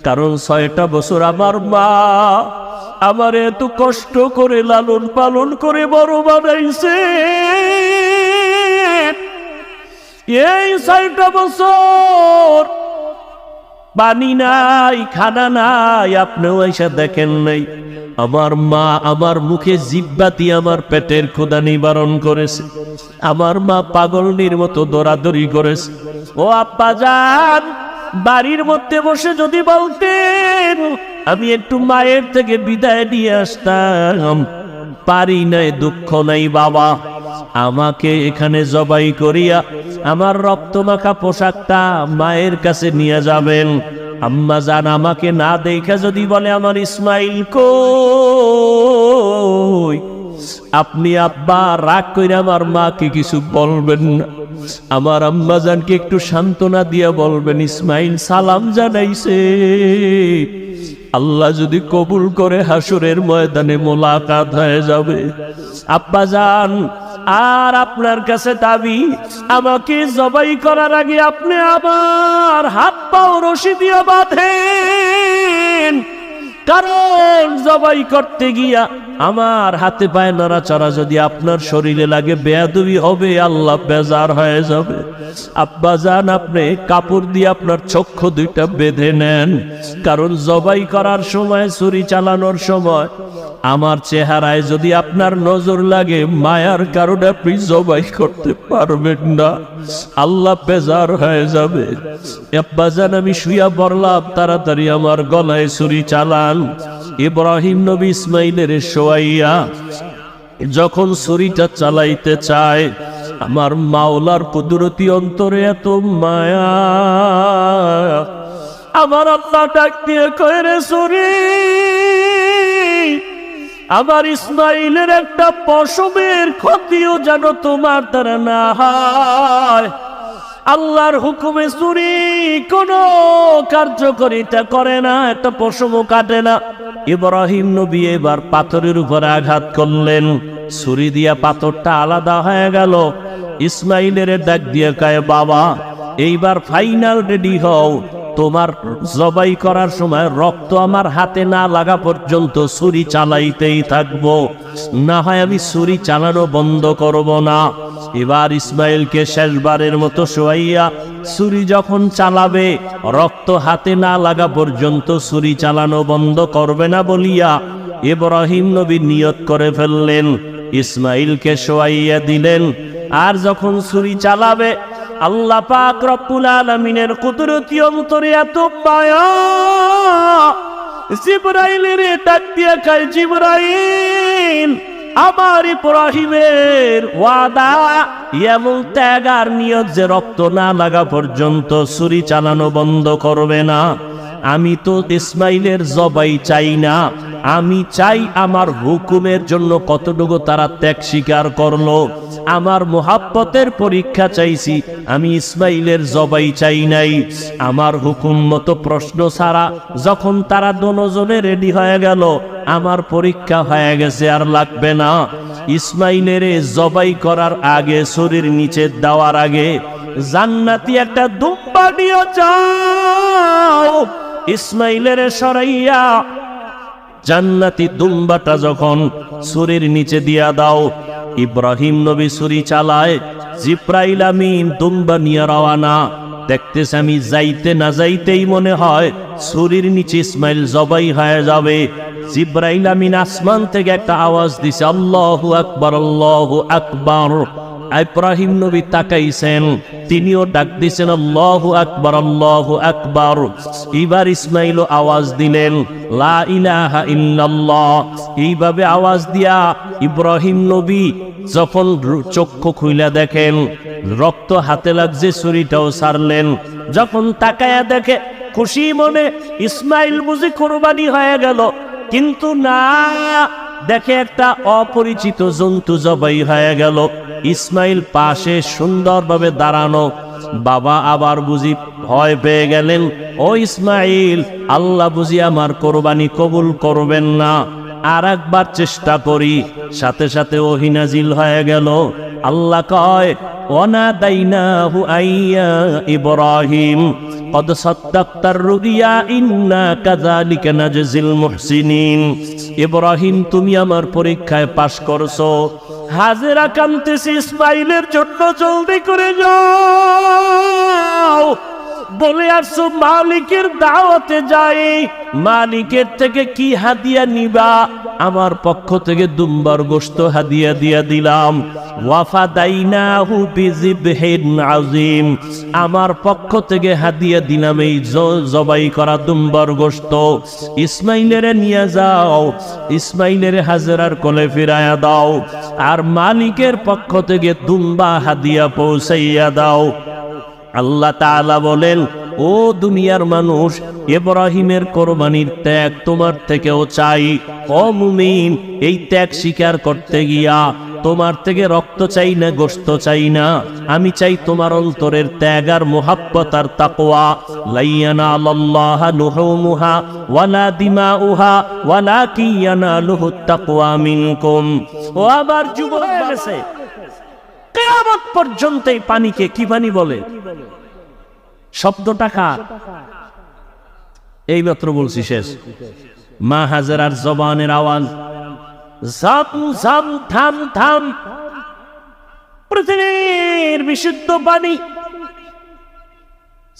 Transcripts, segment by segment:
কারণ 6টা বছর আমার মা আমার এত কষ্ট করে লালন পালন করে বড় বানাইছে। এই 6টা বছর পানি নাই, খানা নাই, আপনিও এসে দেখেন নাই। আমার মা আমার মুখে জিহ্বাতি আমার পেটের ক্ষুধা নিবারণ করেছে। আমার মা পাগলনির মতো দৌড়াদৌড়ি করেছে। ও আব্বা জান, বাড়ির মধ্যে বসে যদি বলতেন আমি একটু মায়ের থেকে বিদায় নিয়ে আসতাম, পারি নাই, দুঃখ নাই বাবা, আমাকে এখানে জবাই করিয়া আমার রক্তমাখা পোশাকটা মায়ের কাছে নিয়ে যাবেন। আম্মা জান আমাকে না দেখে যদি বলে আমার ইসমাইল কই, আপনি আব্বা রাগ কইরা আমার মাকে কিছু বলবেন না, আমার আম্মা জানকে একটু সান্ত্বনা দিয়া বলবেন ইসমাইল সালাম জানাইছে। আল্লাহ যদি কবুল করে হাসরের ময়দানে মোলাকাত হয়ে যাবে। আব্বা জান আর আপনার কাছে দাবি, আমাকে জবাই করার আগে আপনি আমার হাত পাও রশি দিয়ে বাঁধেন, কারণ জবাই করতে গিয়া আমার হাতে পায়ে নড়াচড়া যদি আপনার শরীরে লাগে বেয়াদবি হবে, আল্লাহ বেজার হয়ে যাবে। আব্বা জান আপনি কাপড় দিয়ে আপনার চক্ষু দুইটা বেঁধে নেন, কারণ জবাই করার সময়, ছুরি চালানোর সময় আমার চেহারায় যদি আপনার নজর লাগে, মায়ার কারণে আপনি জবাই করতে পারবেন না, আল্লাহ বেজার হয়ে যাবে। আব্বা জান আমি শুইয়া পড়লাম, তাড়াতাড়ি আমার গলায় ছুরি চালান। ইব্রাহিম নবী ইসমাইলের শোয়াইয়া যখন ছুরিটা চালাইতে চায়, আমার মাওলার কুদরতি অন্তরে এত মায়া, আমার আল্লাহ ডাক দিয়ে কয় রে ছুরি, আমার ইসমাইলের একটা পশমের ক্ষতিও যেন তোমার দ্বারা না হয়। আল্লাহর হুকুমে ছুরি কোনো কার্যকারিতা করে না, একটা পশমও কাটে না। ইব্রাহিম নবী এবার পাথরের উপরে আঘাত করলেন, ছুরি দিয়া পাথরটা আলাদা হয়ে গেল। ইসমাইলের ডাক দিয়ে কয় বাবা এইবার ফাইনাল রেডি হও, তোমার জবাই করার সময় রক্ত আমার হাতে না লাগা পর্যন্ত ছুরি চালাইতেই থাকবো, না হয় আমি ছুরি চালানো বন্ধ করব না। এবার ইসমাইলকে শেষবারের মতো শোয়াইয়া ছুরি যখন চালাবে, রক্ত হাতে না লাগা পর্যন্ত ছুরি চালানো বন্ধ করবে না বলিয়া ইব্রাহিম নবী নিয়ত করে ফেললেন। ইসমাইলকে শোয়াইয়া দিলেন, আর যখন ছুরি চালাবে আল্লাহ পাক রব্বুল আলামিনের কুদরতি অন্তরে এত মায়া, জিবরাইলের ডাক দিয়া কয় জিবরাইল, আমার ইব্রাহিমের ওয়াদা এমন ত্যাগ আর নিয়ত যে রক্ত না লাগা পর্যন্ত ছুরি চালানো বন্ধ করবে না। আমি তো ইসমাইলের জবাই চাই না, আমি চাই আমার হুকুমের জন্য কতটুকু তারা ত্যাগ স্বীকার করলো। আমার মোহাব্বতের পরীক্ষা চাইছি, আমি ইসমাইলের জবাই চাই নাই। আমার হুকুম মতো প্রশ্ন ছাড়া যখন তারা দুজনে রেডি হয়ে গেল, আমার পরীক্ষা হয়ে গেছে, আর লাগবে না। ইসমাইলের জবাই করার আগে, শরীর নিচে দেওয়ার আগে জান্নাতি একটা দুম্বা নিয়ে যাও। ইসমাইলের সরাইয়া জান্নাতি দুম্বাটা যখন ছুরির নিচে দিয়া দাও, ইব্রাহিম নবী ছুরি চালায়, জিব্রাইল আমিন দুম্বা নিয়ে রওয়ানা। দেখতেছে আমি যাইতে না যাইতেই মনে হয় ছুরির নিচে ইসমাইল জবাই হয়ে যাবে। জিব্রাইল আমিন আসমান থেকে একটা আওয়াজ দিছে, আল্লাহু আকবার, আল্লাহু আকবার। ইব্রাহিম নবী তাকাইছেন, তিনিও ডাক দিছেন আল্লাহু আকবার, আল্লাহু আকবার। এবার ইসমাইল আওয়াজ দিলেন লা ইলাহা ইল্লাল্লাহ। এইভাবে আওয়াজ দিয়া ইব্রাহিম নবী যখন চক্ষু খুইলা দেখেন রক্ত হাতে লাগছে, ছুরিটাও ছাড়লেন। যখন তাকায়া দেখে খুশি মনে ইসমাইল বুঝি কুরবানি হয়ে গেল, কিন্তু না, দেখে একটা অপরিচিত জন্তু জবাই হয়ে গেল। ইসমাইল পাশে সুন্দরভাবে দাঁড়ানো। বাবা আবার বুঝি ভয় পেয়ে গেলেন, ও ইসমাইল, আল্লাহ বুঝি আমার কোরবানি কবুল করবেন না, আর একবার চেষ্টা করি। সাথে সাথে ওহী নাজিল হয়ে গেল। আল্লাহ কয় ওয়ানাদাইনাহু আইয়া ইব্রাহিম কদ সাদ্দাক্তার রুইয়া ইন্না কাযালিকা নাজজিল মুহসিনিন। ইব্রাহিম তুমি আমার পরীক্ষায় পাশ করছো। হাজেরা কাঁদতেছে ইসমাইলের জন্য, জলদি করে যাও। বলে আসছো মালিকের দাওয়াতে যাই, মালিকের থেকে কি হাদিয়া নিবা? আমার পক্ষ থেকে দুম্বার গোশত হাদিয়া দিয়া দিলাম। ওয়াফাদাইনাহু বিযিবহিন আযীম, আমার পক্ষ থেকে হাদিয়া দিলাম এই জবাই করা দুম্বার গোশত। ইসমাইলের নিয়ে যাও, ইসমাইলের হাজেরার কোলে ফিরায়া দাও, আর মালিকের পক্ষ থেকে দুম্বা হাদিয়া পৌঁছাইয়া দাও। আল্লাহ তাআলা বলেন, ও দুনিয়ার মানুষ, ইব্রাহিমের কোরবানির ত্যাগ তোমার থেকেও চাই। ও মুমিন, এই ত্যাগ স্বীকার করতে গিয়া তোমার থেকে রক্ত চাই না, গোশত চাই না, আমি চাই তোমার অন্তরের ত্যাগ আর মুহাব্বত আর তাকওয়া। লা ইয়ানালাল্লাহা লুহুমুহা ওয়ালা দিমাউহা ওয়ালাকিন ইয়ানালুহুত তাকওয়া মিনকুম। ও আবার যুব হয়ে গেছে, কিয়ামত পর্যন্ত এই পানিকে কি পানি বলে? শব্দটা কার? এইমাত্র বলছি, শেষ। মা হাজেরার জবানের আওয়াজ, জাম জাম থাম থাম, পৃথিবীর বিশুদ্ধ পানি।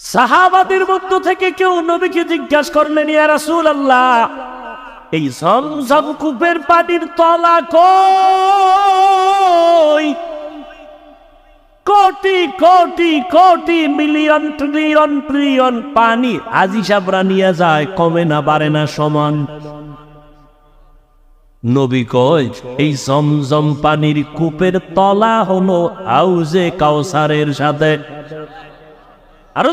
সাহাবাদের মধ্য থেকে কেউ নবীকে জিজ্ঞাসা করলেন, ইয়া রাসূলুল্লাহ, এই জমজম কূপের পানির তলা কই? Crore crore crore million trillion trillion পানি আজি সাবরা নিয়ে যায়, কমে না বাড়ে না, সমান। নবী কয়, এই জমজম পানির কূপের তলা হলো হাউজে কাউসারের সাথে। আরো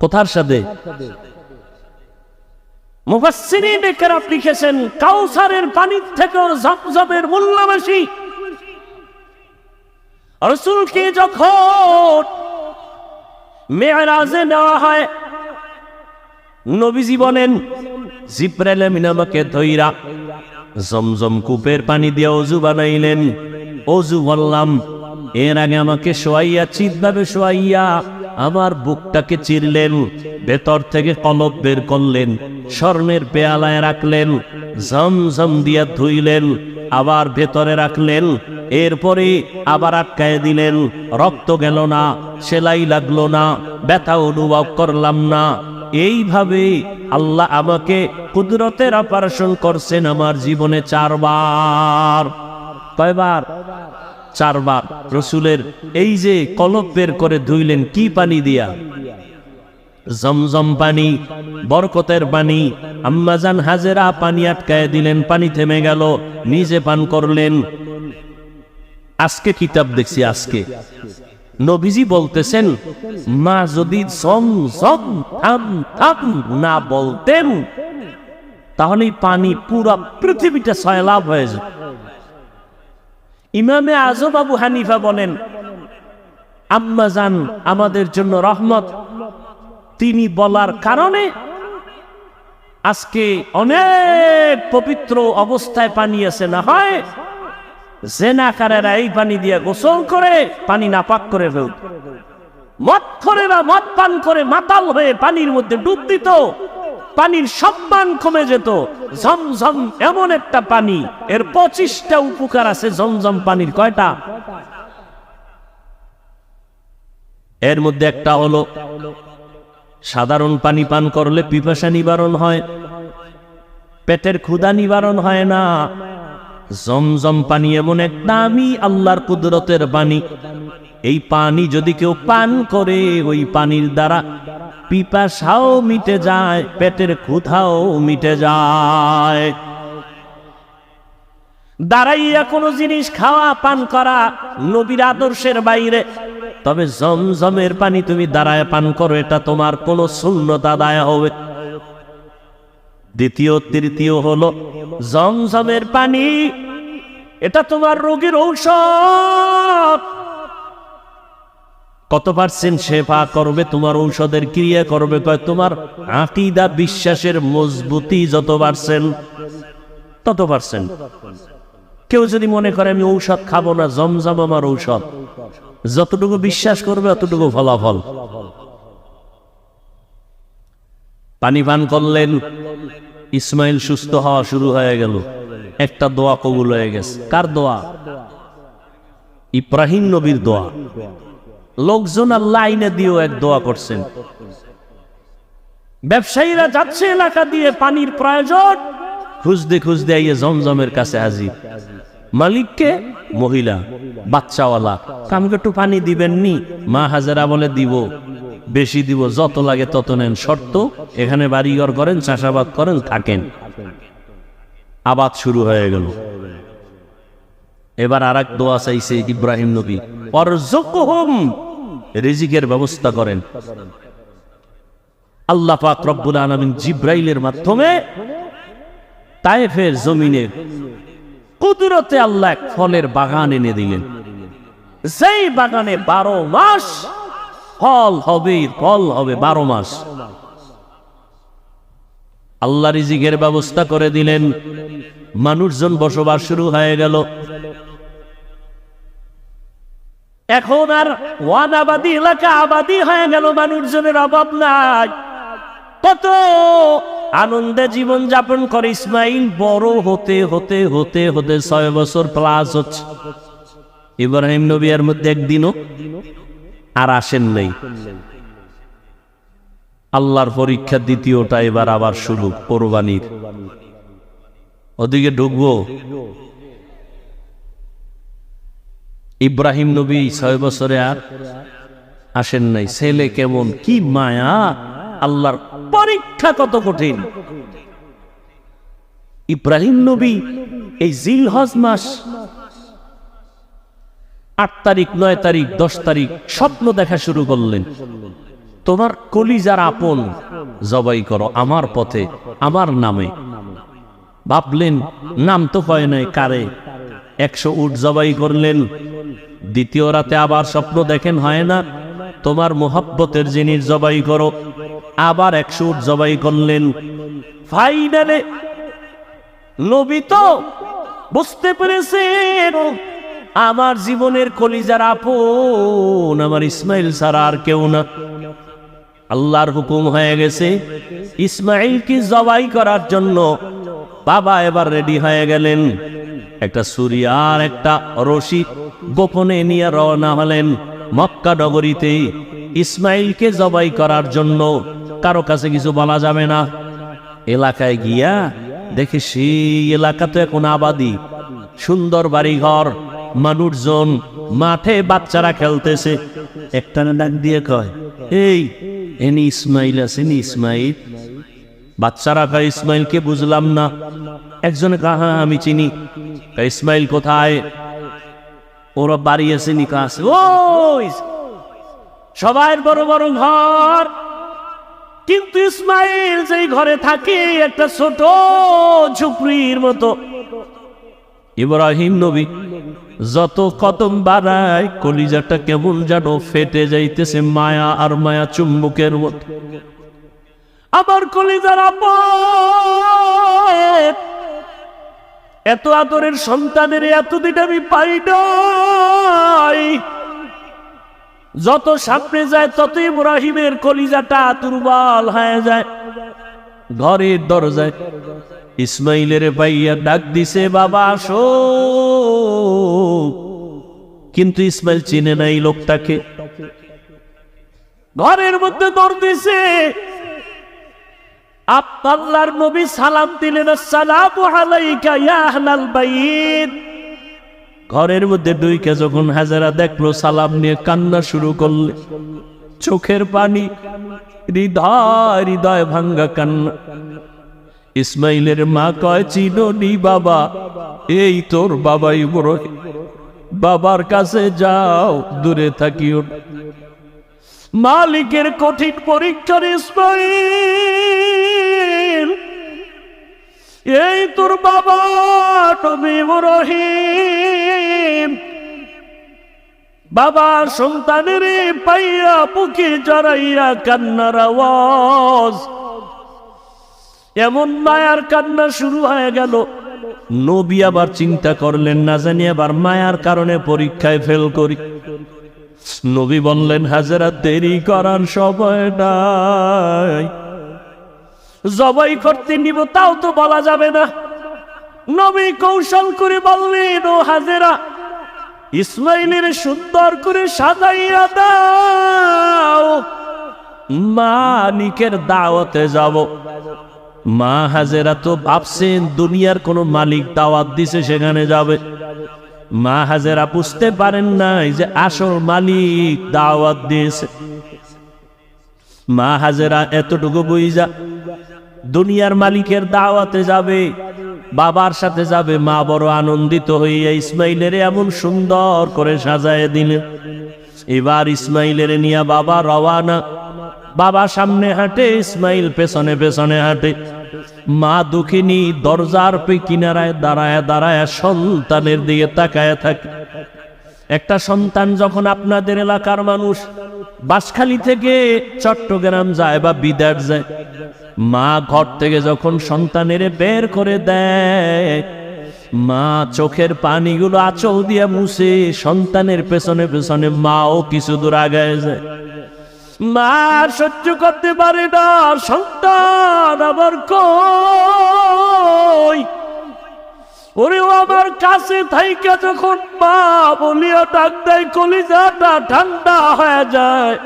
কোথার সাথে? মুফাসসিরিন কেরাম লিখেছেন, কাউসারের পানির থেকেও জমজমের মূল্য বেশি। রাসূলকে যখন মেরাজে নেওয়া হয়, নবীজি বলেন, জিবরাইল আমিন আমাকে ধইরা জমজম কূপের পানি দিয়ে ওযু বানাইলেন। ওযু বললাম, এর আগে আমাকে শোয়াইয়া, চিৎভাবে শোয়াইয়া আমার বুকটাকে চিরলেন, ভেতর থেকে কলব বের করলেন, স্বর্ণের পেয়ালায় রাখলেন, জমজম দিয়া ধুইলেন, আবার ভেতরে রাখলেন, এরপরে আবার আটকায় দিলেন। রক্ত গেল না, সেলাই লাগলো না, ব্যথা অনুভব করলাম না। এইভাবে আল্লাহ আমাকে কুদরতের অপারেশন করছেন আমার জীবনে 4 বার। কয়বার? 4 বার। রসুলের এই যে কলব বের করে ধুইলেন, কি পানি দিয়া? জমজম পানি, বরকতের পানি। আম্মাজান হাজেরা পানি আটকায় দিলেন, পানি থেমে গেল, নিজে পান করলেন। আজকে কিতাব দেখছি, আজকে নবীজি বলতেছেন, মা যদি জমজম থাম থাম না বলতেন, তাহলে পানি পুরা পৃথিবীটা সয়লাভ হয়ে যেত। ইমামে আজম আবু হানিফা বলেন, আম্মাজান আমাদের জন্য রহমত, তিনি বলার কারণে আজকে অনেক পবিত্র অবস্থায় পানি আছে। না হয় জেনাকারেরা এই পানি দিয়ে গোসল করে পানি নাপাক করে ফেলত, মদখোরেরা মদ পান করে মাতাল হয়ে পানির মধ্যে ডুব দিত, পানির সম্মান কমে যেত। জমজম এমন একটা পানি, এর 25টা উপকার আছে জমজম পানির। কয়টা? এর মধ্যে একটা হলো, সাধারণ পানি পান করলে পিপাসা নিবারণ হয়, পেটের ক্ষুধা নিবারণ হয় না। জমজম পানি এমন এক দামি আল্লাহর কুদরতের পানি, এই পানি যদি কেউ পান করে, ওই পানির দ্বারা পিপাসাও মিটে যায়, পেটের ক্ষুধাও মিটে যায়। দাঁড়াইয়া কোনো জিনিস খাওয়া পান করা নবীর আদর্শের বাইরে। তবে জমজমের পানি তুমি দাঁড়ায় পান করো, এটা তোমার কোনো সুন্নত আদায় হবে। দ্বিতীয় তৃতীয় হলো, জমজমের পানি এটা তোমার রোগীর ঔষধ। কত পার্সেন্ট শেফা করবে? তোমার ঔষধের ক্রিয়া করবে তোমার আকীদা, বিশ্বাসের মজবুতি যত পার্সেন্ট তত পার্সেন্ট। কেউ যদি মনে করে আমি ঔষধ খাবো না, জমজম আমার ঔষধ, যতটুকু বিশ্বাস করবে অতটুকু ফলাফল। পানি পান করলেন, ইসমাইল সুস্থ হওয়া শুরু হয়ে গেল। একটা দোয়া কবুল হয়ে গেছে। কার দোয়া? ইব্রাহিম নবীর দোয়া। লোকজন আল্লাহ আইনে দিয়েও এক দোয়া করছেন। ব্যবসায়ীরা যাচ্ছে এলাকা দিয়ে, পানির প্রয়োজন, খুঁজতে খুঁজতে আইয়ে জমজমের কাছে হাজির। মালিককে? মহিলা, বাচ্চাওয়ালা। আমাকে একটু পানি দিবেন নি? মা হাজেরা বলে দিব, বেশি দিব, যত লাগে তত নেন, শর্ত এখানে বাড়িঘর করেন, চাষাবাদ করেন, থাকেন। আবাদ শুরু হয়ে গেল। এবার আর এক দোয়া চাইছে ইব্রাহিম নবী, ওয়ারযুকহুম, রিজিকের ব্যবস্থা করেন। আল্লাহ পাক রব্বুল আলামিন জিব্রাইলের মাধ্যমে তায়েফের জমিনে কুদরতে আল্লাহ এক ফলের বাগান এনে দিলেন। সেই বাগানে 12 মাস ফল হবে, ফল হবে 12 মাস। আল্লাহ রিজিকের ব্যবস্থা করে দিলেন। মানুষজন বসবাস শুরু হয়ে গেল। এখন আর ওয়ানাবাদী এলাকা আবাদী হয়ে গেল, মানুষজনের অভাব নাই। কত আনন্দে জীবন যাপন করে ইসমাইল। বড় হতে হতে হতে হতে 6 বছর প্লাস হচ্ছে। ইব্রাহিম নবী এর মধ্যে একদিনও আর আসেন নাই। আল্লাহর পরীক্ষা দ্বিতীয়টা এবার আবার শুরু, কোরবানির। ওদিকে ঢুকবো। ইব্রাহিম নবী 6 বছরে আর আসেন নাই। ছেলে কেমন, কি মায়া! আল্লাহর পরীক্ষা কত কঠিন। ইব্রাহিম নবী এই জিলহজ মাস 8 তারিখ, 9 তারিখ, 10 তারিখ স্বপ্ন দেখা শুরু করলেন। তোমার কলিজার আপন জবাই করো আমার পথে, আমার নামে। ভাবলেন, নাম তো কয় নাই কারে। 100 উট জবাই করলেন। দ্বিতীয় রাতে আবার স্বপ্ন দেখেন, হয় না, তোমার মোহাব্বতের জিনিস জবাই করো। আবার 100 উট জবাই করলেন। ফাইনালে নবী তো বুঝতে পেরেছেন আমার জীবনের কলিজার আপন আমার ইসমাইল ছাড়া আর কেউ না। আল্লাহর হুকুম হয়ে গেছে ইসমাইলকে জবাই করার জন্য। বাবা এবার রেডি হয়ে গেলেন। একটা ছুরি আর একটা রশি গোপনে নিয়ে রওনা হলেন মক্কা নগরীতে ইসমাইলকে জবাই করার জন্য। কারো কাছে কিছু বলা যাবে না। এলাকায় গিয়া দেখে সেই এলাকা তো এখন আবাদি, সুন্দর বাড়িঘর, মানুষজন, মাঠে বাচ্চারা খেলতেছে। একটা ডাক দিয়ে কয়, এই এনি ইসমাইল আছেন? ইসমাইল? বাচ্চারা কয়, ইসমাইলকে বুঝলাম না। একজনে কয়, হ্যাঁ আমি চিনি। ইসমাইল কোথায়? ওরা বাড়ি আছে, নিকা আছে। ওই সবাই বড় বড় ঘর, কিন্তু ইসমাইল যেই ঘরে থাকে একটা ছোট ঝুপড়ির মতো। ইব্রাহিম নবী যত কদম বাড়ায় কলিজাটা কেমন যেন ফেটে যাইতেছে, মায়া আর মায়া চুম্বকের মতো। আমার কলিজার আপন, এত আদরের সন্তানের এতদিন আমি পাই নাই। যত সামনে যায় তত ইব্রাহিমের কলিজাটা দুর্বল হয়ে যায়। ঘরের দরজায় ইসমাইলের ভাইয়া ডাক দিছে, বাবা আসো। কিন্তু ইসমাইল চিনে নাই লোকটাকে। ঘরের মধ্যে দর দিছে। আল্লাহর নবী সালাম দিলেন, আসসালামু আলাইকা ইয়া আহলাল বাইত। ঘরের মধ্যে ঢুইকে যখন হাজেরা দেখলো, সালাম নিয়ে কান্না শুরু করলে। চোখের পানি, হৃদয় হৃদয় ভাঙ্গা কান্না। ইসমাইলের মা কয়, চিনোনি বাবা? এই তোর বাবা ইব্রাহিম। বাবার কাছে যাও, দূরে থাকিও। মালিকের কঠিন পরীক্ষার ইসমাইল, এই তোর বাবা নবী ইব্রাহিম। বাবা সন্তানের পাইয়া বুকে জড়াইয়া কান্নার আওয়াজ। এমন মায়ার কান্না শুরু হয়ে গেল। নবী আবার চিন্তা করলেন, না জানি আবার মায়ার কারণে পরীক্ষায় ফেল করি। নবী বললেন, হাজেরা দেরি করার সময় নাই, জবাই করতে নিব তাও তো বলা যাবে না। নবী কৌশল করে বললেন, ও হাজেরা, ইসমাইলের সুন্দর করে সাজাইয়া দাও, মালিকের দাওয়াতে যাব। মা হাজেরা তো ভাবছেন দুনিয়ার কোন মালিক দাওয়াত দিছে সেখানে যাবে। মা হাজেরা বুঝতে পারেন নাই যে আসল মালিক দাওয়াত দিয়েছে। মা হাজেরা এতটুকু বুঝা দুনিয়ার মালিকের দাওয়াতে যাবে, বাবার সাথে যাবে। মা বড় আনন্দিত হইয়া ইসমাইলের এমন সুন্দর করে সাজায় দিলেন। এবার ইসমাইলের নিয়া বাবা রওয়ানা। বাবা সামনে হাঁটে, ইসমাইল পেছনে পেছনে হাঁটে। মা দুঃখিনী দরজার কিনারায় দাঁড়ায় দাঁড়ায় সন্তানের দিকে তাকায় থাকে। একটা সন্তান যখন আপনাদের এলাকার মানুষ বাঁশখালী থেকে চট্টগ্রাম যায় বা বিদেশ যায়, মা ঘর থেকে যখন সন্তানের বের করে দেয়, মা চোখের পানিগুলো আঁচল দিয়ে মুছে সন্তানের পেছনে পেছনে মাও কিছু দূর আগায় যায়। মা সহ্য করতে পারে না, সন্তান আবার কই, ওরেও আমার কাছে থাইকা যখন মা বলিয়া ডাক দেয়, কলিজাটা ঠান্ডা হয়ে যায়।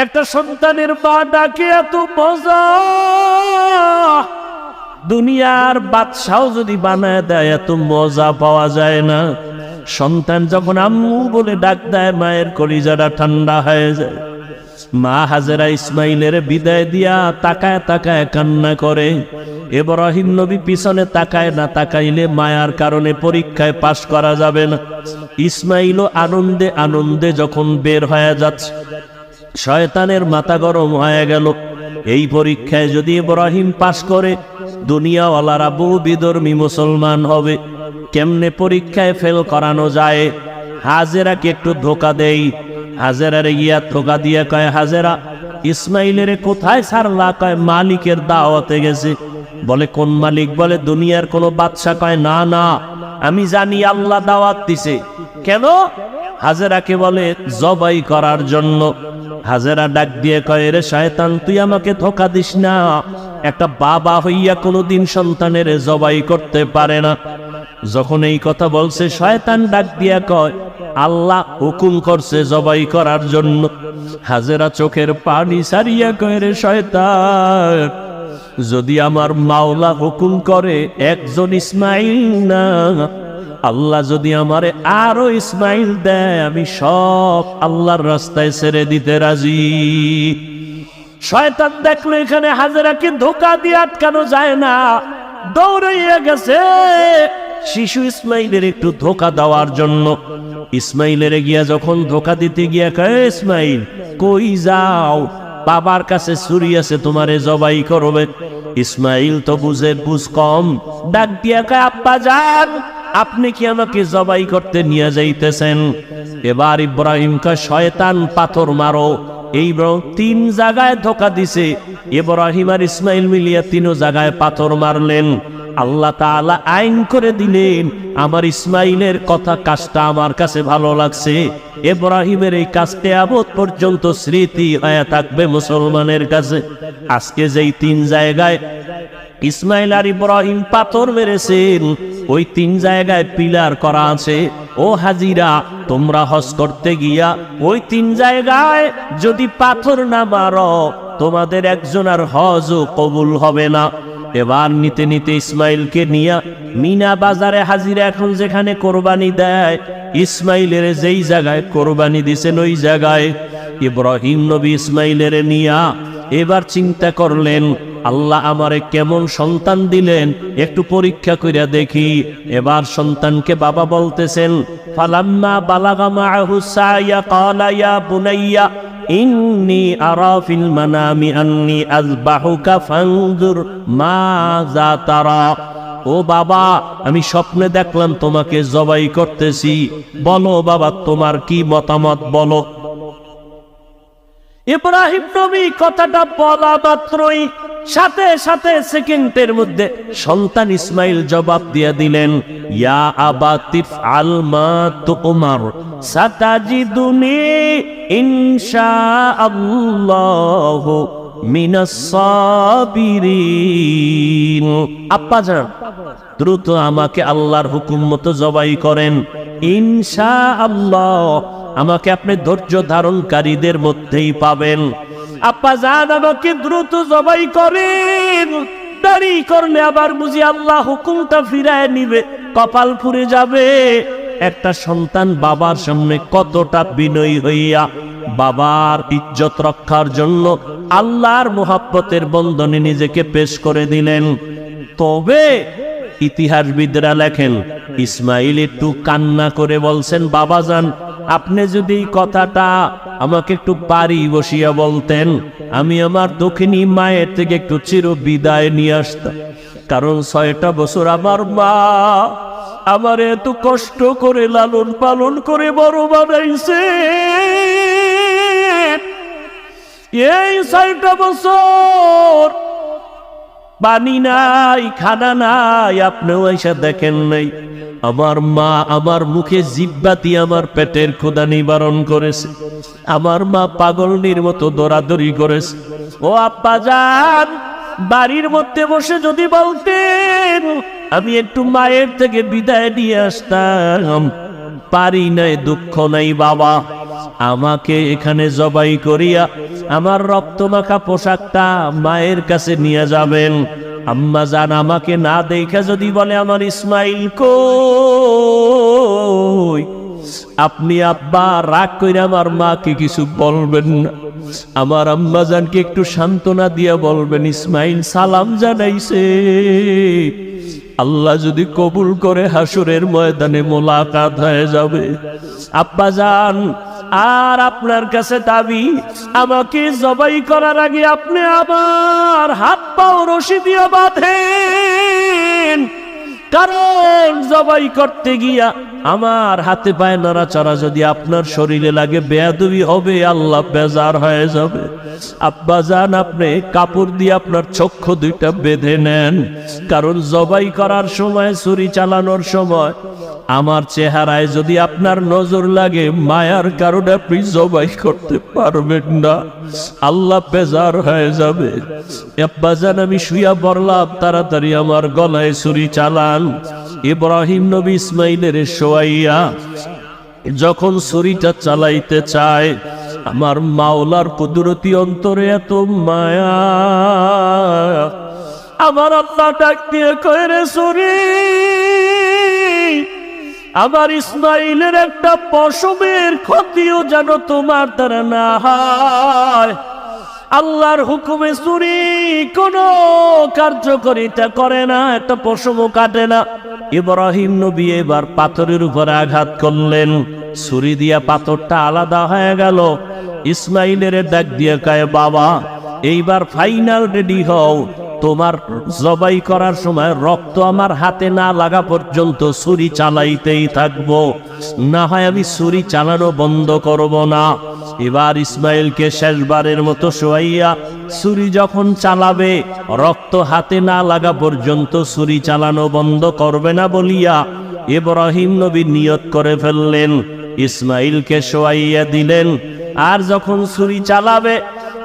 একটা সন্তানের মা ডাকে এত মজা, দুনিয়ার বাদশাও যদি বানায় দেয় এত মজা পাওয়া যায় না। সন্তান যখন আম্মু বলে ডাক দেয়, মায়ের কলিজাটা ঠান্ডা হয়ে যায়। মা হাজেরা ইসমাইলের বিদায় দিয়া তাকায় তাকায় কান্না করে। ইব্রাহিম নবী পিছনে তাকায় না, তাকাইলে মায়ার কারণে পরীক্ষায় পাশ করা যাবে না। ইসমাইলও আনন্দে আনন্দে যখন বের হয়ে যাচ্ছে, শয়তানের মাথা গরম হয়ে গেল। এই পরীক্ষায় যদি ইব্রাহিম পাশ করে, দুনিয়াওয়ালারা বহু বিধর্মী মুসলমান হবে। কেমনে পরীক্ষায় ফেল করানো যায়? হাজেরাকে একটু ধোকা দেই। হাজেরারে গিয়া ধোকা দিয়ে কয়, হাজেরা, ইসমাইলের কোথায় ছাড়লা? কয় মালিকের দাওয়াতে গেছে। বলে কোন মালিক? বলে দুনিয়ার কোন বাদশা। কয় না না, আমি জানি আল্লাহ দাওয়াত দিছে। কেন? হাজেরাকে বলে জবাই করার জন্য। হাজেরা ডাক দিয়ে কয়, রে শয়তান, তুই আমাকে ধোকা দিস না। একটা বাবা হইয়া কোনোদিন সন্তানের জবাই করতে পারে না। যখন এই কথা বলছে, শয়তান ডাক দিয়া কয়, আল্লাহ হুকুম করছে জবাই করার জন্য। হাজেরা চোখের পানি সারিয়া কয়, রে শয়তান, যদি আমার মাওলা হুকুম করে একজন ইসমাইল না, আল্লাহ যদি আমারে আরো ইসমাইল দেয়, আমি সব আল্লাহর রাস্তায় ছেড়ে দিতে রাজি। শয়তান দেখলো এখানে হাজেরাকে ধোকা দিয়ে আটকানো যায় না, দৌড়াইয়া গেছে শিশু ইসমাইলের একটু ধোকা দেওয়ার জন্য। ইসমাইলের গিয়া যখন ধোকা দিতে গিয়া কয়, ইসমাইল কই যাও? বাবার কাছে ছুরি আছে, তোমারে জবাই করবে। ইসমাইল তো বুঝ কম, ডাক দিয়া কয়, আব্বা যান, আপনি কি আমাকে জবাই করতে নিয়ে যাইতেছেন? এবার ইব্রাহিম কয়, শয়তান, পাথর মারো। এই তিন জায়গায় ধোকা দিছে। ইব্রাহিম আর ইসমাইল মিলিয়া তিনও জায়গায় পাথর মারলেন। আল্লাহ তাআলা আইন করে দিলেন, আমার ইসমাইলের কথা কাজটা আমার কাছে ভালো লাগছে। ইব্রাহিমের এই কাজটা আবদ পর্যন্ত স্মৃতি হয়ে থাকবে মুসলমানের কাছে। আজকে যেই তিন জায়গায় ইসমাইল আর ইব্রাহিম পাথর মেরেছেন, ওই তিন জায়গায় পিলার করা আছে। ও হাজিরা, তোমরা হজ করতে গিয়া ওই তিন জায়গায় যদি পাথর না মারো, তোমাদের একজন আর হজও কবুল হবে না। এবার নিতে নিতে ইসমাইলকে নিয়া মিনা বাজারে হাজিরা এখন যেখানে কোরবানি দেয়, ইসমাইলের যেই জায়গায় কোরবানি দিছেন ওই জায়গায় ইব্রাহিম নবী ইসমাইলের নিয়া এবার চিন্তা করলেন, আল্লাহ আমারে কেমন সন্তান দিলেন, একটু পরীক্ষা কইরা দেখি। এবার সন্তানকে বাবা বলতেছেন, ফালাম্মা বালাগা মাআহু সায়া ক্বালা ইয়া বুনাইয়া ইন্নী আরা ফিল মানামি আন্নী আযবাহুকা ফানজুর মাযা তারা। ও বাবা, আমি স্বপ্নে দেখলাম তোমাকে জবাই করতেছি, বলো বাবা তোমার কি মতামত বলো। ইব্রাহিম নবী কথাটা বলা মাত্রই সাথে সাথে সেকেন্ডের মধ্যে সন্তান ইসমাইল জবাব দিয়ে দিলেন, ইয়া আবাতিফ আল মা তুমার সাতাজিদুনি ইনশাআল্লাহু মিনাস সাবিরিন। আব্বাজান, দ্রুত আমাকে আল্লাহর হুকুম মতো জবাই করেন, ইনশাআল্লাহ আমাকে আপনি ধৈর্য ধারণকারীদের মধ্যেই পাবেন। আব্বাজান, আমাকে দ্রুত জবাই করেন, দেরি করলে আবার বুঝি আল্লাহ হুকুমটা ফিরায় নিবে, কপাল পুড়ে যাবে। একটা সন্তান বাবার সামনে কতটা বিনয়ী হইয়া বাবার ইজ্জত রক্ষার জন্য আল্লাহর মুহাব্বতের বন্ধনে নিজেকে পেশ করে দিলেন। তবে ইতিহাসবিদরা লেখেন, ইসমাইল একটু কান্না করে বলছেন, বাবাজান, আপনি যদি এই কথাটা আমাকে একটু বাড়ি বসিয়া বলতেন, আমি আমার দক্ষিণী মায়ের থেকে একটু চির বিদায় নিয়ে আসতাম। কারণ 6টা বছর আমার মা আমার এত কষ্ট করে লালন পালন করে বড় বানাইছে। এই 6টা বছর পানি নাই, খানা নাই, আপনিও এসে দেখেন নাই। আমার মা আমার মুখে জিহ্বা দিয়ে আমার পেটের ক্ষুধা নিবারণ করেছে। আমার মা পাগলনির মতো দৌড়াদৌড়ি করেছে। ও আব্বাজান, বাড়ির মধ্যে বসে যদি বলতেন আমি একটু মায়ের থেকে বিদায় নিয়ে আসতাম, পারি নাই, দুঃখ নাই বাবা, আমাকে এখানে জবাই করিয়া আমার রক্তমাখা পোশাকটা মায়ের কাছে নিয়ে যাবেন। আম্মা জান আমাকে না দেখা যদি বলে আমার ইসমাইল কই, আপনি আব্বা রাগ কইরা আমার মাকে কিছু বলবেন না, আমার আম্মা জানকে একটু সান্ত্বনা দিয়া বলবেন ইসমাইল সালাম জানাইছে। আল্লাহ যদি কবুল করে হাসরের ময়দানে মোলাকাত হয়ে যাবে। আব্বা জান, আর আপনার কাছে দাবি, আমাকে জবাই করার আগে আপনি আমার হাত পাও রশি দিয়ে বাঁধেন, কারণ জবাই করতে গিয়া আমার হাতে পায়ে নড়াচড়া যদি আপনার শরীরে লাগে বেয়াদবি হবে, আল্লাহ বেজার হয়ে যাবে। আব্বা জান, আপনি কাপড় দিয়ে আপনার চক্ষু দুইটা বেঁধে নেন, কারণ জবাই করার সময়, ছুরি চালানোর সময় আমার চেহারায় যদি আপনার নজর লাগে, মায়ার কারণে আপনি জবাই করতে পারবেন না, আল্লাহ বেজার হয়ে যাবে। আব্বা জান, আমি শুইয়া পড়লাম, তাড়াতাড়ি আমার গলায় ছুরি চালান। ইব্রাহিম নবী ইসমাইলের শোয়াইয়া যখন ছুরিটা চালাইতে চায়, আমার মাওলার কুদরতি অন্তরে এত মায়া, আমার আল্লাহ ডাক দিয়ে কয়, রে ছুরি, আমার ইসমাইলের একটা পশমের ক্ষতিও যেন তোমার দ্বারা না হয়। আল্লাহর হুকুমে ছুরি কোনো কার্যকারিতা করে না, একটা পশমও কাটে না। ইব্রাহিম নবী এবার পাথরের উপর আঘাত করলেন, ছুরি দিয়া পাথরটা আলাদা হয়ে গেল। ইসমাইলের ডাক দিয়ে কয়, বাবা এইবার ফাইনাল রেডি হও, তোমার জবাই করার সময় রক্ত আমার হাতে না লাগা পর্যন্ত ছুরি চালাইতেই থাকবো, না হয় আমি ছুরি চালানো বন্ধ করব না। এবার ইসমাইলকে শেষবারের মতো শোয়াইয়া ছুরি যখন চালাবে, রক্ত হাতে না লাগা পর্যন্ত ছুরি চালানো বন্ধ করবে না বলিয়া ইব্রাহিম নবী নিয়ত করে ফেললেন। ইসমাইলকে শোয়াইয়া দিলেন, আর যখন ছুরি চালাবে,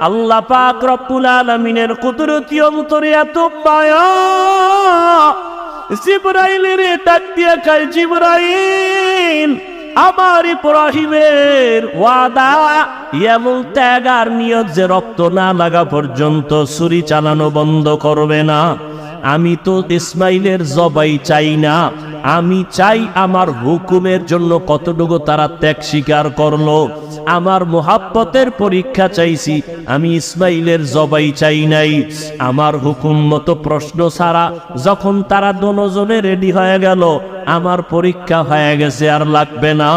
আল্লাহ পাক রব্বুল আলামিনের কুদরতি অন্তরে এত মায়া, জিবরাইলের ডাক দিয়া কয়, জিবরাইল, আমার ইব্রাহিমের ওয়াদা, এমন ত্যাগ আর নিয়ত যে রক্ত না লাগা পর্যন্ত ছুরি চালানো বন্ধ করবে না। আমি তো ইসমাইলের জবাই চাই না, আমি চাই আমার হুকুমের জন্য কতটুকু তারা ত্যাগ স্বীকার করলো। আমার মুহাব্বতের পরীক্ষা চাইছি, আমি ইসমাইলের জবাই চাই নাই। আমার হুকুম মতো প্রশ্ন ছাড়া যখন তারা দুজনে রেডি হয়ে গেল, আমার পরীক্ষা হয়ে গেছে, আর লাগবে না।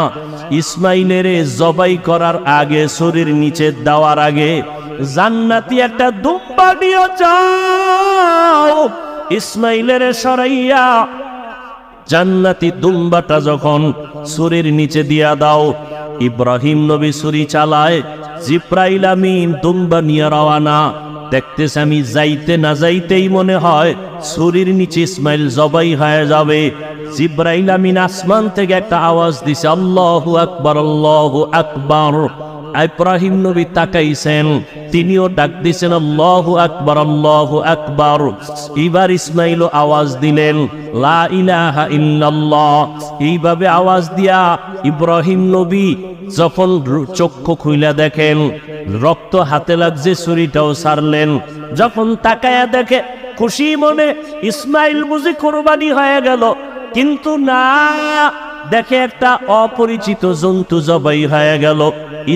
ইসমাইলের জবাই করার আগে, শরীর নিচে দেওয়ার আগে, জান্নাতি একটা দুম্বা নিয়ে যাও, ইসমাইলের সরাইয়া জান্নাতি দুম্বাটা যখন ছুরির নিচে দিয়া দাও। ইব্রাহিম নবী ছুরি চালায়, জিব্রাইল আমিন দুম্বা নিয়ে রওয়ানা। দেখতেছে আমি যাইতে না যাইতেই মনে হয় ছুরির নিচে ইসমাইল জবাই হয়ে যাবে। জিব্রাইল আমিন আসমান থেকে একটা আওয়াজ দিছে, আল্লাহু আকবার, আল্লাহু আকবার। ইব্রাহিম নবী তাকাইছেন, তিনিও ডাক দিছেন আল্লাহু আকবার, আল্লাহু আকবার। এবার ইসমাইলও আওয়াজ দিলেন লা ইলাহা ইল্লাল্লাহ। এইভাবে আওয়াজ দিয়া ইব্রাহিম নবী যখন চক্ষু খুইলা দেখেন রক্ত হাতে লাগছে, ছুরিটাও ছাড়লেন। যখন তাকায়া দেখে খুশি মনে ইসমাইল বুঝি কোরবানি হয়ে গেল, কিন্তু না, দেখে একটা অপরিচিত জন্তু জবাই হয়ে গেল।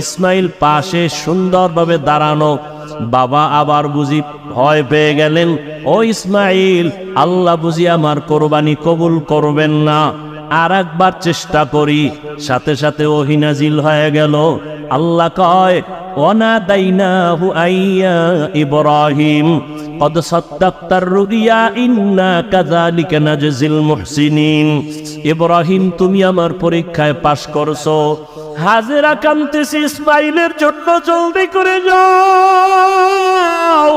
ইসমাইল পাশে সুন্দরভাবে দাঁড়ানো। বাবা আবার বুঝি ভয় পেয়ে গেলেন, ও ইসমাইল, আল্লাহ বুঝি আমার কোরবানি কবুল করবেন না, আর একবার চেষ্টা করি। সাথে সাথে ওহী নাজিল হয়ে গেল। আল্লাহ কয়, ওয়ানাদাইনাহু আইয়া ইব্রাহিম কদ সাদ্দাকতার রুইয়া ইন্না কাযালিকা নাজজিল মুহসিনিন। ইব্রাহিম, তুমি আমার পরীক্ষায় পাশ করছো। হাজেরা কাঁদতেছে ইসমাইলের জন্য, জলদি করে যাও।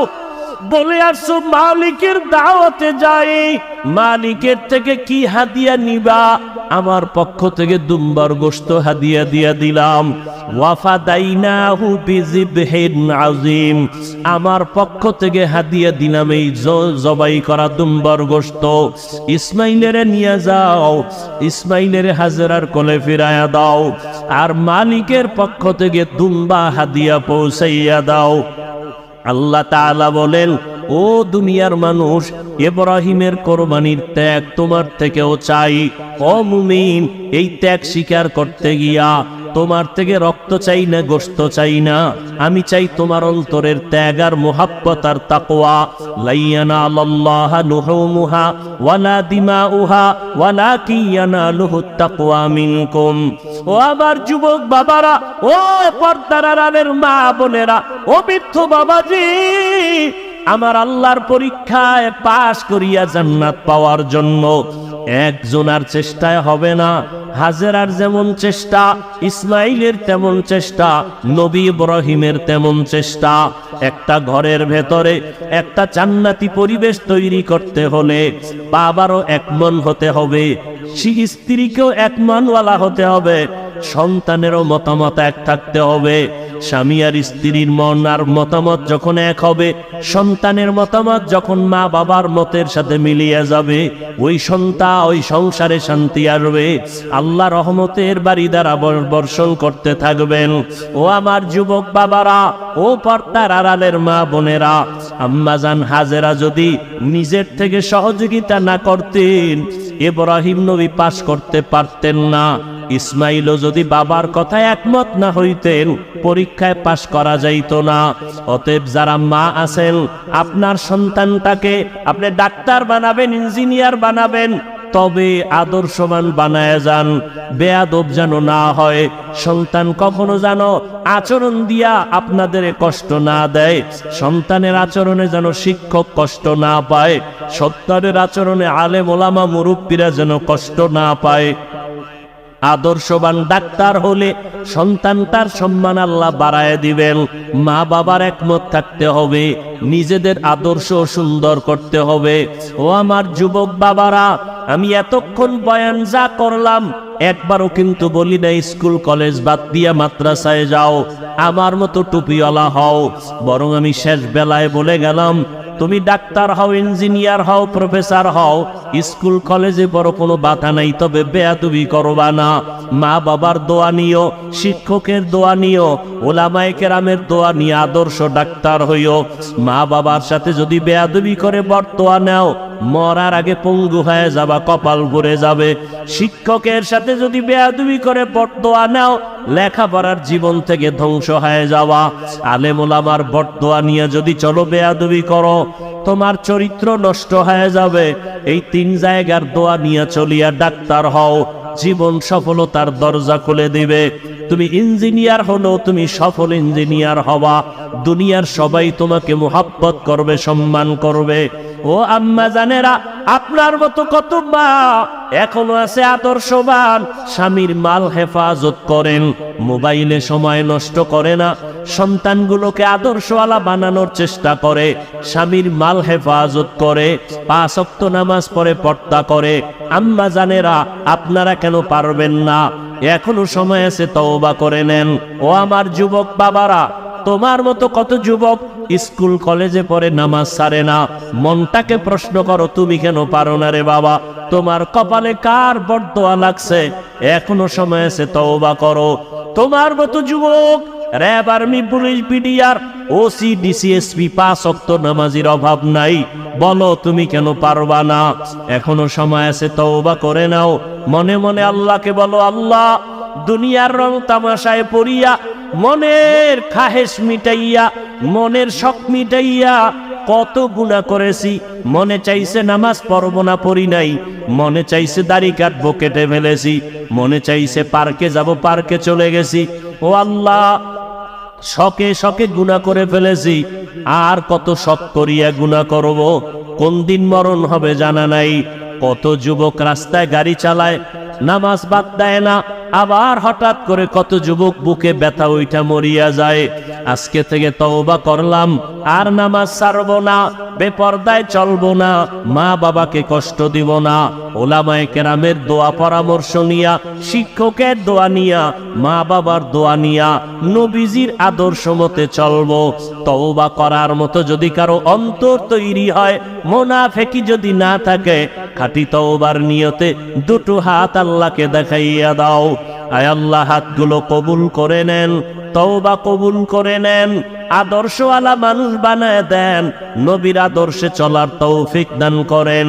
বলে আসছো মালিকের দাওয়াতে যাই, মালিকের থেকে কি হাদিয়া নিবা? আমার পক্ষ থেকে দুম্বার গোশত হাদিয়া দিয়া দিলাম। ওয়াফাদাইনাহু বিযিবহিন আযীম, আমার পক্ষ থেকে হাদিয়া দিলাম এই জবাই করা দুম্বার গোশত। ইসমাইলের নিয়ে যাও, ইসমাইলের হাজেরার কোলে ফিরায়া দাও, আর মালিকের পক্ষ থেকে দুম্বা হাদিয়া পৌঁছাইয়া দাও। আল্লাহ তাআলা বলেন, ও দুনিয়ার মানুষ, ইব্রাহিমের কোরবানির ত্যাগ তোমার থেকেও চাই। ও মুমিন, এই ত্যাগ স্বীকার করতে গিয়া তোমার থেকে রক্ত চাই না, গোশত চাই না, আমি চাই তোমার অন্তরের ত্যাগ আর মুহাব্বত আর তাকওয়া। লাইয়ানালাল্লাহা লুহুমুহা ওয়ালা দিমাউহা ওয়ালাকিন ইয়ানালুহুত তাকওয়া মিনকুম। ও আমার যুবক বাবারা, ও পর্দার আড়ালের মা বোনেরা, ও বৃদ্ধ বাবাজি, আমার আল্লাহর পরীক্ষায় পাশ করিয়া জান্নাত পাওয়ার জন্য একজনার চেষ্টায় হবে না। হাজেরার যেমন চেষ্টা, ইসমাইলের তেমন চেষ্টা, নবী ইব্রাহিমের তেমন চেষ্টা। একটা ঘরের ভেতরে একটা জান্নাতি পরিবেশ তৈরি করতে হলে বাবারও এক মন হতে হবে, স্ত্রীকেও এক মনওয়ালা হতে হবে, সন্তানেরও মতামত এক থাকতে হবে। স্বামী আর স্ত্রীর মন আর মতামত যখন এক হবে, সন্তানের মতামত যখন মা বাবার মতের সাথে মিলিয়ে যাবে, ওই সন্তান, ওই সংসারে শান্তি আসবে। আল্লাহ রহমতের বাড়ি দ্বারা বর্ষণ করতে থাকবেন। ও আমার যুবক বাবারা, ও পর্দার আড়ালের মা বোনেরা, আম্মাজান হাজেরা যদি নিজের থেকে সহযোগিতা না করতেন, ইব্রাহিম নবী পাশ করতে পারতেন না। ইসমাইলও যদি বাবার কথায় একমত না হইতেন, পরীক্ষায় পাশ করা যাইত না। অতএব যারা মা আছেন, আপনার সন্তানটাকে আপনি ডাক্তার বানাবেন, ইঞ্জিনিয়ার বানাবেন, তবে আদর্শবান বানায় যান, বেয়াদব যেন না হয়। সন্তান কখনো যেন আচরণ দিয়া আপনাদের কষ্ট না দেয়, সন্তানের আচরণে যেন শিক্ষক কষ্ট না পায়, সন্তানের আচরণে আলেম ওলামা মুরব্বীরা যেন কষ্ট না পায়। আদর্শবান ডাক্তার হলে সন্তানটার সম্মান আল্লাহ বাড়ায় দিবেন। মা বাবার একমত থাকতে হবে, নিজেদের আদর্শ সুন্দর করতে হবে। ও আমার যুবক বাবারা, আমি এতক্ষণ বয়ান যা করলাম একবারও কিন্তু বলি না স্কুল কলেজ বাদ দিয়া মাদ্রাসায় যাও, আমার মতো টুপিওয়ালা হও। বরং আমি শেষ বেলায় বলে গেলাম, তুমি ডাক্তার হও, ইঞ্জিনিয়ার হও, প্রফেসর হও, স্কুল কলেজে বড় কোনো বাধা নাই, তবে বেয়াদবি করবা না। মা বাবার দোয়া নিও, শিক্ষকের দোয়া নিও, ওলামায়ে কেরামের দোয়া নিয়ে আদর্শ ডাক্তার হইও। মা বাবার সাথে যদি বেয়াদবি করে বরদোয়া নাও, মরার আগে পঙ্গু হয়ে যাবা, কপাল ঘুরে যাবে। শিক্ষকের সাথে যদি বেয়াদবি করে বরদোয়া নাও, লেখাপড়ার জীবন থেকে ধ্বংস হয়ে যাওয়া। আলেম ওলামার বরদোয়া নিয়ে যদি চলো বেয়াদবি করো, তোমার চরিত্র নষ্ট হয়ে যাবে। এই তিন জায়গার দোয়া নিয়ে চলিয়া ডাক্তার হও, জীবন সফলতার দরজা খুলে দিবে। তুমি ইঞ্জিনিয়ার হলো, তুমি সফল ইঞ্জিনিয়ার হবা, দুনিয়ার সবাই তোমাকে মুহাব্বত করবে, সম্মান করবে। ও আম্মা জানেরা, আপনার মতো কত মা এখনো আছে আদর্শবান, স্বামীর মাল হেফাজত করেন, মোবাইলে সময় নষ্ট করে না, সন্তানগুলোকে আদর্শওয়ালা বানানোর চেষ্টা করে, স্বামীর মাল হেফাজত করে, 5 ওয়াক্ত নামাজ পড়ে, পর্দা করে। আম্মা জানেরা, আপনারা কেন পারবেন না? এখনো সময় আছে, তওবা করে নেন। ও আমার যুবক বাবারা, তোমার মতো কত যুবক স্কুল কলেজে পড়ে নামাজ ছাড়ে না। মনটাকে প্রশ্ন করো, তুমি কেন পারো না রে বাবা? তোমার কপালে কার বরদোয়া লাগছে? এখনো সময় আছে, তওবা করো। তোমার মতো যুবক RAB, army, police, BDR, OC, DC SP 5 ওয়াক্ত নামাজির অভাব নাই। বলো, তুমি কেন পারবা না? এখনো সময় আছে, তওবা করে নাও। মনে মনে আল্লাহকে বলো, আল্লাহ, দুনিয়ার রং তামাশায় পড়িয়া, মনের খাহেশ মিটাইয়া, মনের শখ মিটাইয়া কত গুনাহ করেছি। মনে চাইছে নামাজ পড়ব না, পড়ি নাই। মনে চাইছে দাড়ি কাটবো, কেটে ফেলেছি। মনে চাইছে পার্কে যাব, পার্কে চলে গেছি। ও আল্লাহ, শখে শখে গুনাহ করে ফেলেছি। আর কত শখ করিয়া গুনাহ করব? কোন দিন মরণ হবে জানা নাই। কত যুবক রাস্তায় গাড়ি চালায়, নামাজ বাদ দেয় না। আবার হঠাৎ করে কত যুবক বুকে ব্যথা উঠা মরিয়া যায়। আজকে থেকে তওবা করলাম, আর নামাজ ছাড়ব না, বেপরদায় চলবো না, মা বাবাকে কষ্ট দিব না। ওলামায়ে কেরামের দোয়া পরামর্শ নিয়া, শিক্ষকের দোয়া নিয়া, মা বাবার দোয়া নিয়া, নবীজির আদর্শ মতে চলবো। তওবা করার মতো যদি কারো অন্তর তৈরি হয়, মুনাফিকি যদি না থাকে, খাঁটি তওবার নিয়তে দুটো হাত আল্লাহকে দেখাইয়া দাও। আয় আল্লাহ, হাতগুলো কবুল করে নেন, তওবা কবুল করে নেন, আদর্শওয়ালা মানুষ বানায় দেন, নবীর আদর্শে চলার তৌফিক দান করেন।